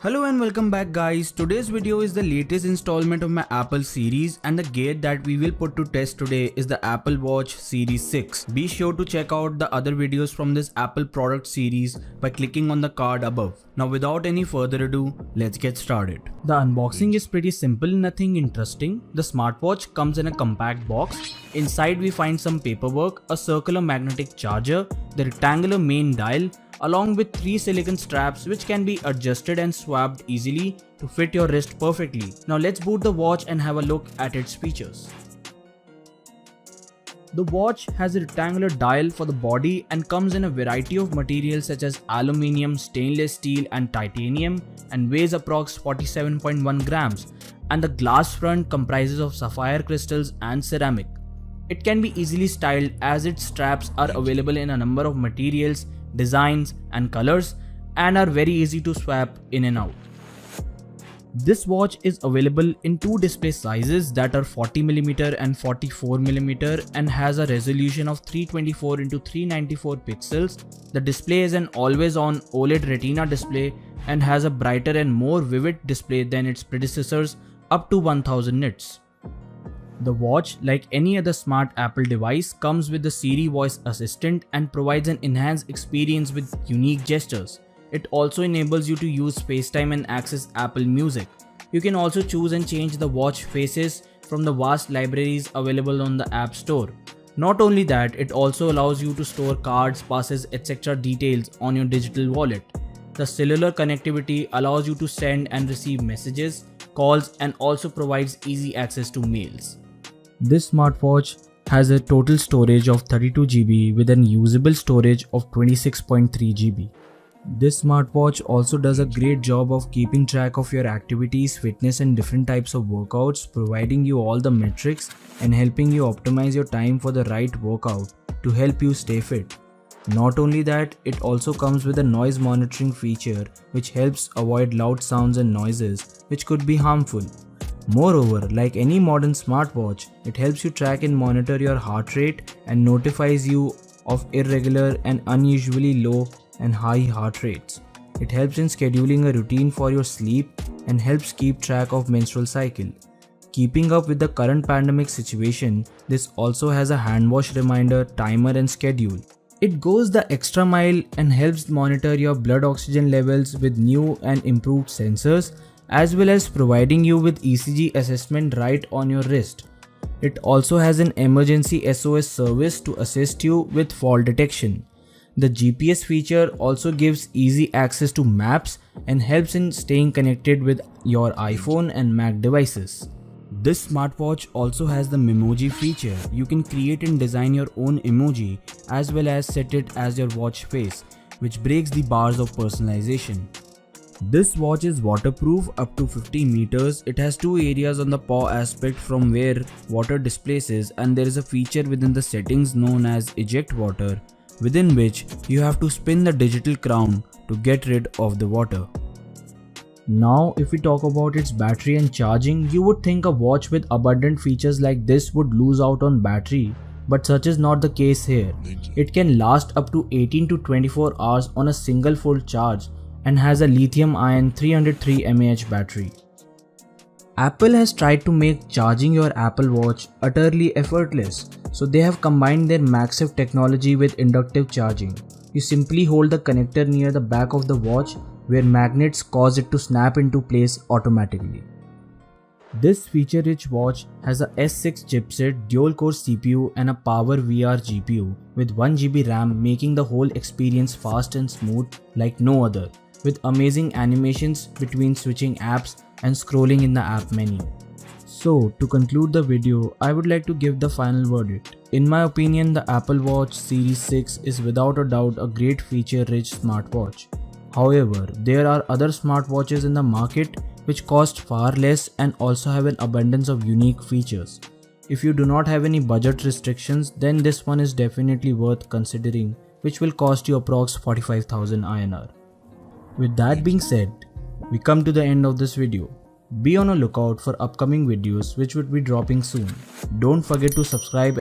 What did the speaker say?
Hello and welcome back guys. Today's video is the latest installment of my Apple series, and the gear that we will put to test today is the Apple Watch Series 6. Be sure to check out the other videos from this Apple product series by clicking on the card above. Now without any further ado, let's get started. The unboxing is pretty simple, nothing interesting. The smartwatch comes in a compact box. Inside we find some paperwork, a circular magnetic charger, the rectangular main dial, along with 3 silicone straps which can be adjusted and swapped easily to fit your wrist perfectly. Now let's boot the watch and have a look at its features. The watch has a rectangular dial for the body and comes in a variety of materials such as aluminium, stainless steel and titanium, and weighs approx 47.1 grams, and the glass front comprises of sapphire crystals and ceramic. It can be easily styled as its straps are available in a number of materials, designs and colors, and are very easy to swap in and out. This watch is available in 2 display sizes that are 40mm and 44mm and has a resolution of 324x394 pixels. The display is an always-on OLED Retina display and has a brighter and more vivid display than its predecessors, up to 1000 nits. The watch, like any other smart Apple device, comes with the Siri voice assistant and provides an enhanced experience with unique gestures. It also enables you to use FaceTime and access Apple Music. You can also choose and change the watch faces from the vast libraries available on the App Store. Not only that, it also allows you to store cards, passes, etc. details on your digital wallet. The cellular connectivity allows you to send and receive messages, calls, and also provides easy access to mails. This smartwatch has a total storage of 32 GB with an usable storage of 26.3 GB. This smartwatch also does a great job of keeping track of your activities, fitness and different types of workouts, providing you all the metrics and helping you optimize your time for the right workout to help you stay fit. Not only that, it also comes with a noise monitoring feature which helps avoid loud sounds and noises which could be harmful. Moreover, like any modern smartwatch, it helps you track and monitor your heart rate and notifies you of irregular and unusually low and high heart rates. It helps in scheduling a routine for your sleep and helps keep track of menstrual cycle. Keeping up with the current pandemic situation, this also has a hand wash reminder, timer and schedule. It goes the extra mile and helps monitor your blood oxygen levels with new and improved sensors, as well as providing you with ECG assessment right on your wrist. It also has an emergency SOS service to assist you with fall detection. The GPS feature also gives easy access to maps and helps in staying connected with your iPhone and Mac devices. This smartwatch also has the Memoji feature. You can create and design your own emoji as well as set it as your watch face, which breaks the bars of personalization. This watch is waterproof up to 50 meters. It has 2 areas on the paw aspect from where water displaces, and there is a feature within the settings known as eject water, within which you have to spin the digital crown to get rid of the water. Now if we talk about its battery and charging, you would think a watch with abundant features like this would lose out on battery, but such is not the case here. It can last up to 18 to 24 hours on a single full charge and has a lithium-ion 303 mAh battery. Apple has tried to make charging your Apple Watch utterly effortless, so they have combined their MagSafe technology with inductive charging. You simply hold the connector near the back of the watch, where magnets cause it to snap into place automatically. This feature-rich watch has a S6 chipset, dual-core CPU and a Power VR GPU with 1GB RAM, making the whole experience fast and smooth like no other, with amazing animations between switching apps and scrolling in the app menu. So, to conclude the video, I would like to give the final verdict. In my opinion, the Apple Watch Series 6 is without a doubt a great feature-rich smartwatch. However, there are other smartwatches in the market which cost far less and also have an abundance of unique features. If you do not have any budget restrictions, then this one is definitely worth considering, which will cost you approx 45,000 INR. With that being said, we come to the end of this video. Be on a lookout for upcoming videos which would be dropping soon. Don't forget to subscribe